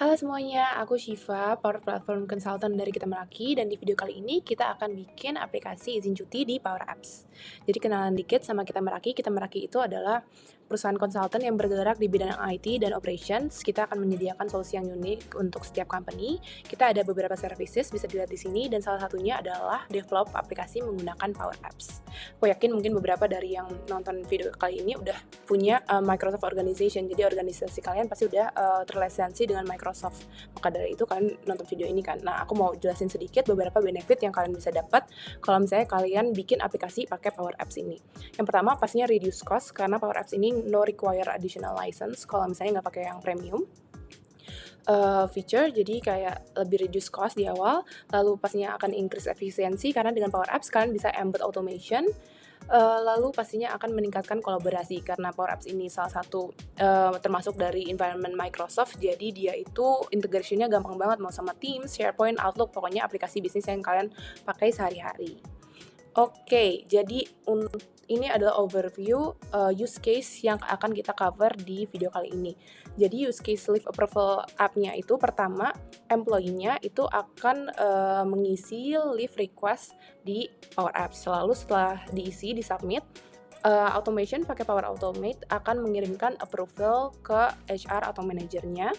Halo semuanya, aku Shiva, Power Platform Consultant dari Kita Meraki, dan di video kali ini kita akan bikin aplikasi izin cuti di Power Apps. Jadi kenalan dikit sama Kita Meraki. Kita Meraki itu adalah perusahaan konsultan yang bergerak di bidang IT dan operations. Kita akan menyediakan solusi yang unik untuk setiap company. Kita ada beberapa services, bisa dilihat di sini, dan salah satunya adalah develop aplikasi menggunakan Power Apps. Aku yakin mungkin beberapa dari yang nonton video kali ini udah punya Microsoft Organization, jadi organisasi kalian pasti udah terlisensi dengan Microsoft. Maka dari itu kalian nonton video ini kan. Nah, aku mau jelasin sedikit beberapa benefit yang kalian bisa dapat kalau misalnya kalian bikin aplikasi pakai Power Apps ini. Yang pertama pastinya reduce cost, karena Power Apps ini no require additional license kalau misalnya nggak pakai yang premium. Feature, jadi kayak lebih reduce cost di awal, lalu pastinya akan increase efisiensi karena dengan Power Apps kalian bisa embed automation, lalu pastinya akan meningkatkan kolaborasi karena Power Apps ini salah satu termasuk dari environment Microsoft, jadi dia itu integration-nya gampang banget, mau sama Teams, SharePoint, Outlook, pokoknya aplikasi bisnis yang kalian pakai sehari-hari. Oke, jadi ini adalah overview use case yang akan kita cover di video kali ini. Jadi use case leave approval app-nya itu pertama, employee-nya itu akan mengisi leave request di Power Apps. Lalu setelah diisi, disubmit, automation pakai Power Automate akan mengirimkan approval ke HR atau manajernya.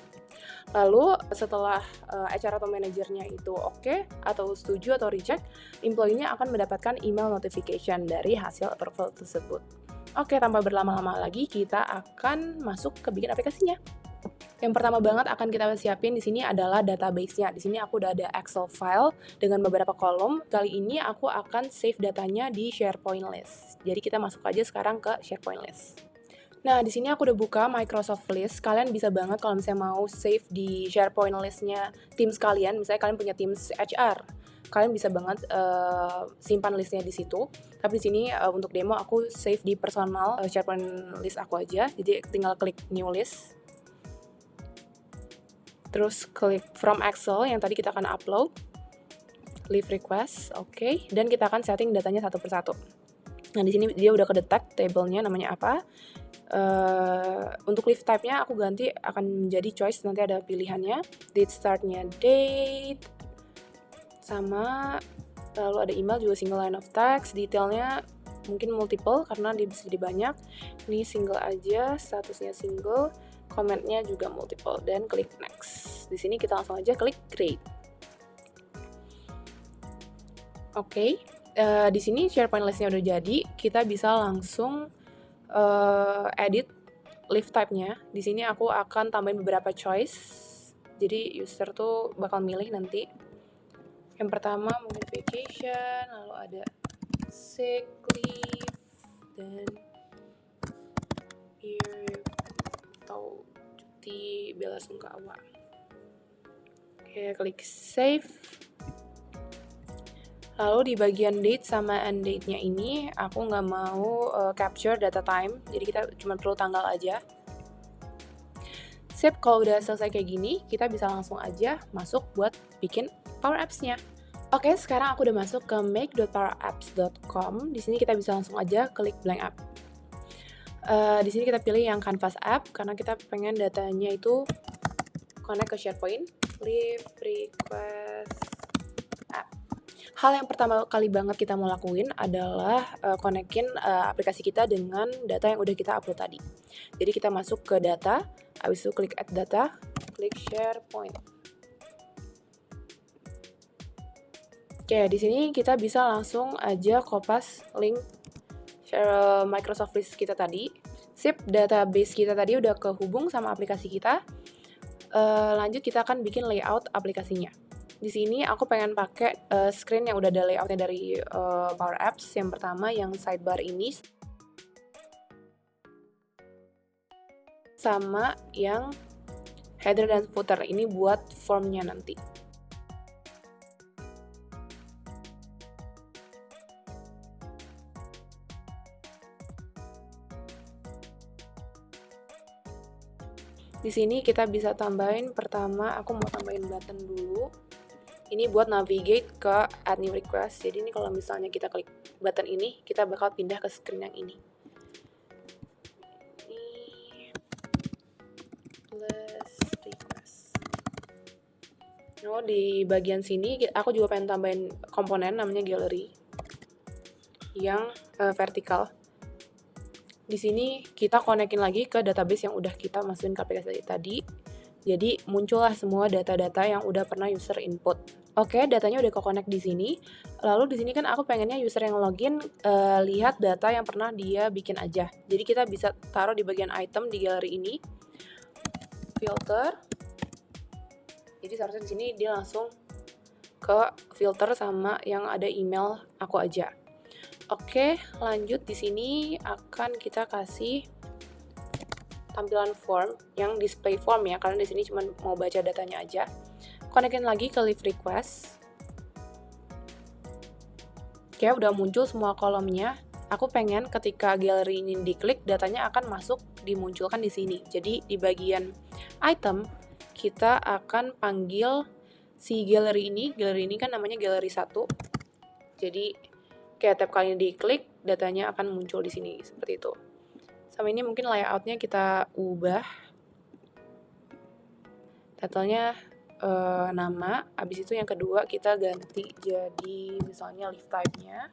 Lalu setelah HR atau manajernya itu oke atau setuju atau reject, employee-nya akan mendapatkan email notification dari hasil approval tersebut. Oke, tanpa berlama-lama lagi kita akan masuk ke bikin aplikasinya. Yang pertama banget akan kita siapin di sini adalah database-nya. Di sini aku udah ada Excel file dengan beberapa kolom. Kali ini aku akan save datanya di SharePoint list. Jadi kita masuk aja sekarang ke SharePoint list. Nah, di sini aku udah buka Microsoft List. Kalian bisa banget kalau misalnya mau save di SharePoint list-nya Teams kalian, misalnya kalian punya Teams HR, kalian bisa banget simpan listnya di situ. Tapi di sini untuk demo aku save di personal SharePoint list aku aja. Jadi tinggal klik New List. Terus klik From Excel yang tadi kita akan upload. Leave request, oke. Dan kita akan setting datanya satu persatu. Nah, di sini dia udah kedetek table-nya namanya apa. Untuk leave type-nya aku ganti akan menjadi choice, nanti ada pilihannya. Date start-nya date, sama lalu ada email juga single line of text, detailnya mungkin multiple karena dia bisa jadi banyak. Ini single aja, statusnya single, comment-nya juga multiple, dan klik next. Di sini kita langsung aja klik create. Oke, di sini SharePoint list-nya udah jadi, kita bisa langsung edit leave type-nya. Di sini aku akan tambahin beberapa choice. Jadi user tuh bakal milih nanti. Yang pertama mungkin vacation, lalu ada sick leave, dan year atau cuti bela sungkawa. Oke, klik save. Lalu di bagian date sama end date-nya ini aku nggak mau capture data time, jadi kita cuma perlu tanggal aja. Sip, kalau udah selesai kayak gini, kita bisa langsung aja masuk buat bikin Power Apps-nya. Oke, sekarang aku udah masuk ke make.powerapps.com. Di sini kita bisa langsung aja klik blank app. Di sini kita pilih yang Canvas app karena kita pengen datanya itu connect ke SharePoint. Leave request app. Hal yang pertama kali banget kita mau lakuin adalah konekin aplikasi kita dengan data yang udah kita upload tadi. Jadi kita masuk ke data, habis itu klik add data, klik SharePoint. Oke, di sini kita bisa langsung aja kopas link Microsoft List kita tadi. Sip, database kita tadi udah kehubung sama aplikasi kita. Lanjut kita akan bikin layout aplikasinya. Di sini aku pengen pakai screen yang udah ada layoutnya dari Power Apps. Yang pertama yang sidebar ini, sama yang header dan footer ini buat formnya nanti. Di sini kita bisa tambahin, pertama aku mau tambahin button dulu. Ini buat navigate ke add new request. Jadi ini kalau misalnya kita klik button ini, kita bakal pindah ke screen yang ini. Ini list request. Oh, di bagian sini aku juga pengen tambahin komponen namanya gallery yang vertikal. Di sini kita konekin lagi ke database yang udah kita masukin ke aplikasi tadi. Jadi muncullah semua data-data yang udah pernah user input. Oke, datanya udah ke-connect di sini. Lalu di sini kan aku pengennya user yang login lihat data yang pernah dia bikin aja. Jadi kita bisa taruh di bagian item di galeri ini. Filter. Jadi seharusnya di sini dia langsung ke filter sama yang ada email aku aja. Oke, lanjut di sini akan kita kasih tampilan form yang display form ya, karena di sini cuma mau baca datanya aja. Konekin lagi ke leave request. Oke, udah muncul semua kolomnya. Aku pengen ketika galeri ini diklik, datanya akan masuk dimunculkan di sini. Jadi di bagian item kita akan panggil si galeri ini kan namanya galeri 1. Jadi kayak tab kali ini diklik, datanya akan muncul di sini seperti itu. Sama ini mungkin layoutnya kita ubah. Title-nya nama, abis itu yang kedua kita ganti jadi misalnya leave type-nya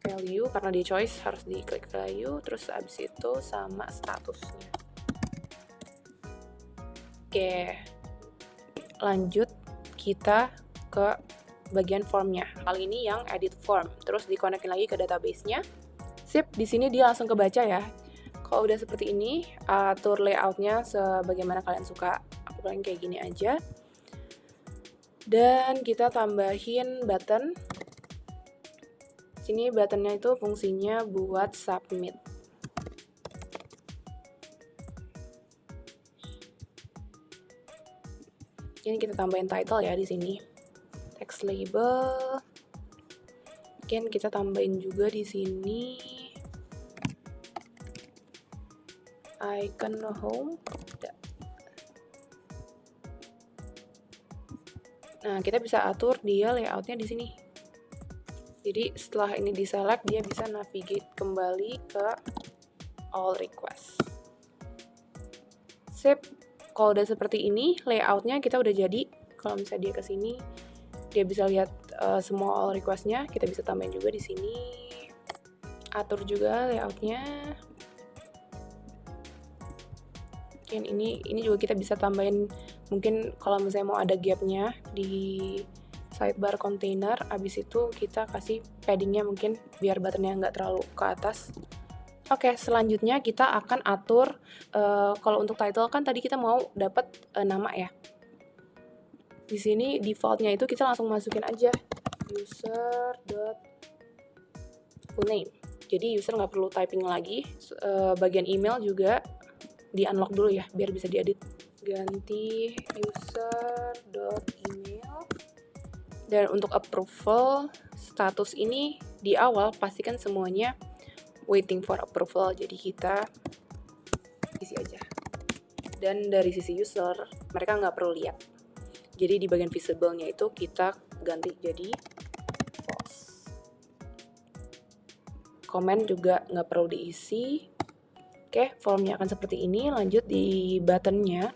value, karena di choice harus diklik value, terus abis itu sama statusnya. Oke, lanjut kita ke bagian formnya. Kali ini yang edit form, terus dikonekin lagi ke database-nya. Sip, di sini dia langsung kebaca ya. Kalau udah seperti ini, atur layoutnya sebagaimana kalian suka. Aku paling kayak gini aja. Dan kita tambahin button. Sini buttonnya itu fungsinya buat submit. Ini kita tambahin title ya di sini. Text label. Mungkin kita tambahin juga di sini icon home. Nah, kita bisa atur dia layoutnya di sini. Jadi setelah ini di select, dia bisa navigate kembali ke all request. Sip. Kalau udah seperti ini, layoutnya kita udah jadi. Kalau misalnya dia ke sini, dia bisa lihat semua all request-nya. Kita bisa tambahin juga di sini. Atur juga layoutnya. Mungkin ini juga kita bisa tambahin, mungkin kalau misalnya mau ada gap-nya di sidebar container, abis itu kita kasih padding-nya mungkin biar buttonnya nggak terlalu ke atas. Oke, selanjutnya kita akan atur, kalau untuk title kan tadi kita mau dapat nama ya. Di sini default-nya itu kita langsung masukin aja user.fullname. Jadi user nggak perlu typing lagi. Bagian email juga di unlock dulu ya, biar bisa diedit. Ganti user.email. Dan untuk approval status ini di awal pastikan semuanya waiting for approval, jadi kita isi aja. Dan dari sisi user mereka nggak perlu lihat, jadi di bagian visible-nya itu kita ganti jadi false. Komen juga nggak perlu diisi. Oke, formnya akan seperti ini. Lanjut di buttonnya,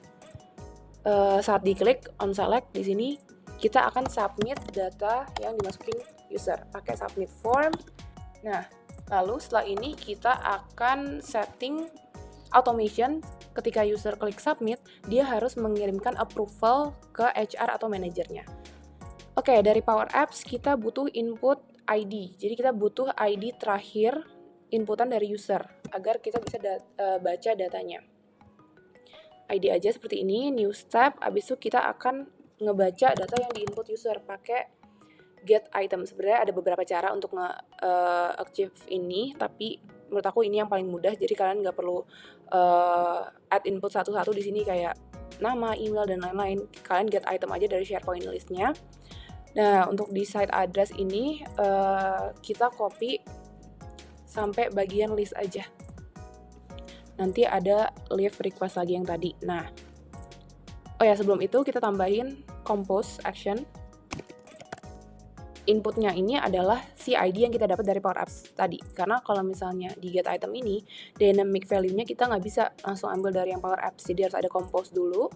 saat diklik on select di sini kita akan submit data yang dimasukin user pakai submit form. Nah, lalu setelah ini kita akan setting automation. Ketika user klik submit, dia harus mengirimkan approval ke HR atau manajernya. Oke, dari Power Apps kita butuh input ID. Jadi kita butuh ID terakhir inputan dari user agar kita bisa baca datanya. ID aja seperti ini, new tab, abis itu kita akan ngebaca data yang diinput user pakai get item. Sebenarnya ada beberapa cara untuk nge-achieve ini, tapi menurut aku ini yang paling mudah. Jadi kalian nggak perlu add input satu-satu di sini kayak nama, email dan lain-lain. Kalian get item aja dari SharePoint listnya. Nah, untuk di site address ini kita copy sampai bagian list aja. Nanti ada leave request lagi yang tadi. Nah, oh ya, sebelum itu kita tambahin compose action. Inputnya ini adalah si ID yang kita dapat dari Power Apps tadi. Karena kalau misalnya di get item ini, dynamic value-nya kita nggak bisa langsung ambil dari yang Power Apps. Jadi harus ada compose dulu.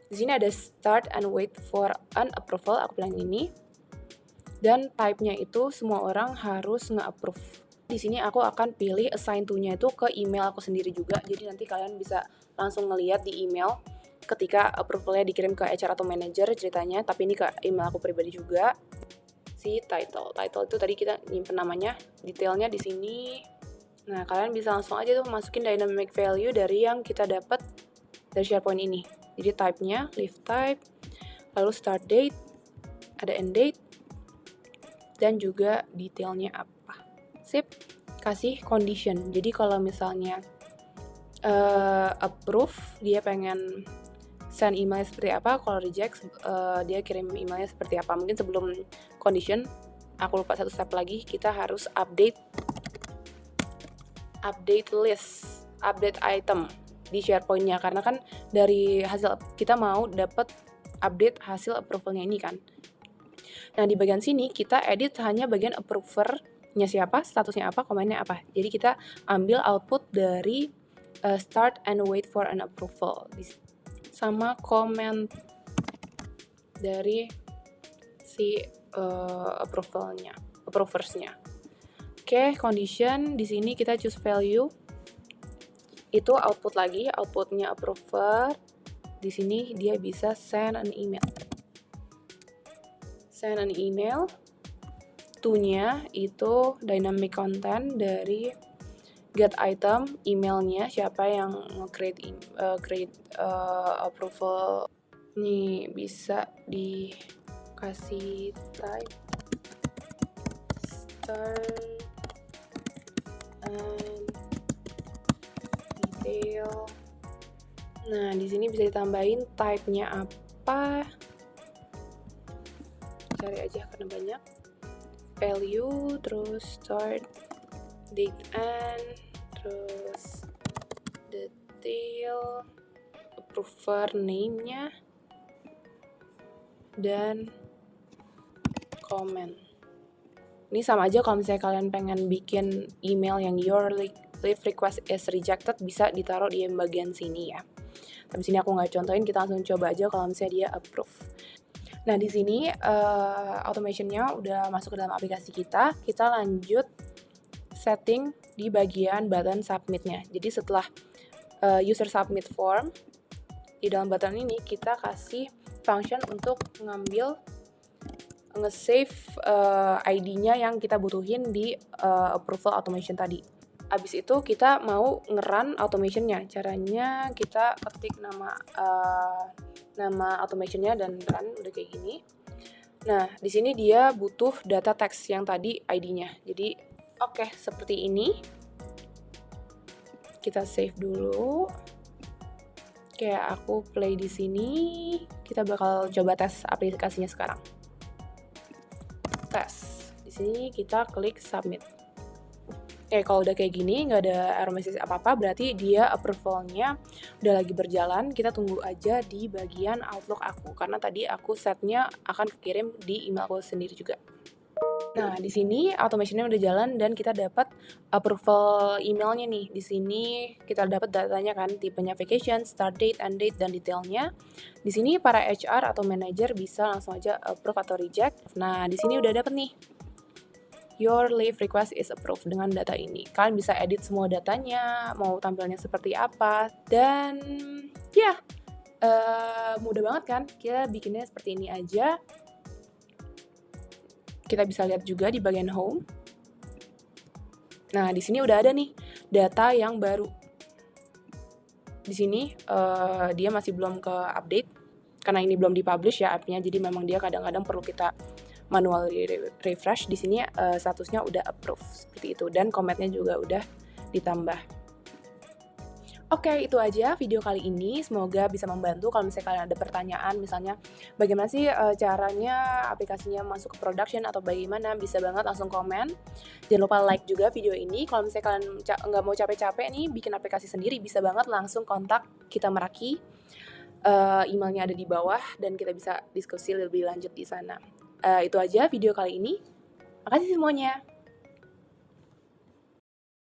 Di sini ada start and wait for an approval, aku pilih ini. Dan type-nya itu semua orang harus nge-approve. Di sini aku akan pilih assign to-nya itu ke email aku sendiri juga. Jadi nanti kalian bisa langsung ngeliat di email ketika approval-nya dikirim ke HR atau manager ceritanya, tapi ini ke email aku pribadi juga. Si title itu tadi kita nyimpen namanya, detailnya di sini. Nah, kalian bisa langsung aja tuh masukin dynamic value dari yang kita dapat dari SharePoint ini. Jadi type-nya leave type, lalu start date, ada end date, dan juga detailnya apa. Sip, kasih condition. Jadi kalau misalnya approve, dia pengen send email seperti apa, kalau reject, dia kirim emailnya seperti apa. Mungkin sebelum condition, aku lupa satu step lagi, kita harus update list, update item di SharePoint-nya, karena kan dari hasil kita mau dapat update hasil approval-nya ini kan. Nah, di bagian sini kita edit hanya bagian approver-nya siapa, statusnya apa, komennya apa. Jadi kita ambil output dari start and wait for an approval sama komen dari si approversnya. Oke, condition di sini kita choose value. Itu output lagi, outputnya approver. Di sini dia bisa send an email. Send an email. To-nya itu dynamic content dari get item, emailnya siapa yang create approval. Nih bisa dikasih type start and detail. Nah, di sini bisa ditambahin type-nya apa. Cari aja karena banyak. Value, terus start, date and, terus detail, approver name-nya, dan comment. Ini sama aja kalau misalnya kalian pengen bikin email yang your leave request is rejected, bisa ditaruh di bagian sini ya. Tapi sini aku nggak contohin, kita langsung coba aja kalau misalnya dia approve. Nah, di sini automation-nya udah masuk ke dalam aplikasi kita. Kita lanjut setting di bagian button submit-nya. Jadi setelah user submit form, di dalam button ini kita kasih function untuk ngambil nge-save ID-nya yang kita butuhin di approval automation tadi. Abis itu kita mau nge-run automation-nya. Caranya kita ketik nama automation-nya dan run, udah kayak gini. Nah, di sini dia butuh data text yang tadi ID-nya. Jadi, oke, seperti ini. Kita save dulu. Kayak aku play di sini. Kita bakal coba tes aplikasinya sekarang. Tes. Di sini kita klik submit. Kalau udah kayak gini, nggak ada error message apa-apa, berarti dia approval-nya udah lagi berjalan. Kita tunggu aja di bagian Outlook aku, karena tadi aku setnya akan kirim di email aku sendiri juga. Nah, di sini automation-nya udah jalan dan kita dapat approval emailnya nih. Di sini kita dapat datanya kan, tipenya vacation, start date, end date, dan detailnya. Di sini para HR atau manager bisa langsung aja approve atau reject. Nah, di sini udah dapat nih. Your leave request is approved dengan data ini. Kalian bisa edit semua datanya, mau tampilnya seperti apa, dan ya, mudah banget kan? Kita bikinnya seperti ini aja. Kita bisa lihat juga di bagian home. Nah, di sini udah ada nih data yang baru. Di sini dia masih belum ke update, karena ini belum dipublish ya app-nya, jadi memang dia kadang-kadang perlu kita manual refresh. Di sini statusnya udah approve seperti itu, dan komennya juga udah ditambah. Oke, itu aja video kali ini. Semoga bisa membantu. Kalau misalnya kalian ada pertanyaan, misalnya bagaimana sih caranya aplikasinya masuk ke production atau bagaimana, bisa banget langsung komen. Jangan lupa like juga video ini. Kalau misalnya kalian nggak mau capek-capek nih bikin aplikasi sendiri, bisa banget langsung kontak kita Meraki. Emailnya ada di bawah dan kita bisa diskusi lebih lanjut di sana. Itu aja video kali ini. Makasih semuanya.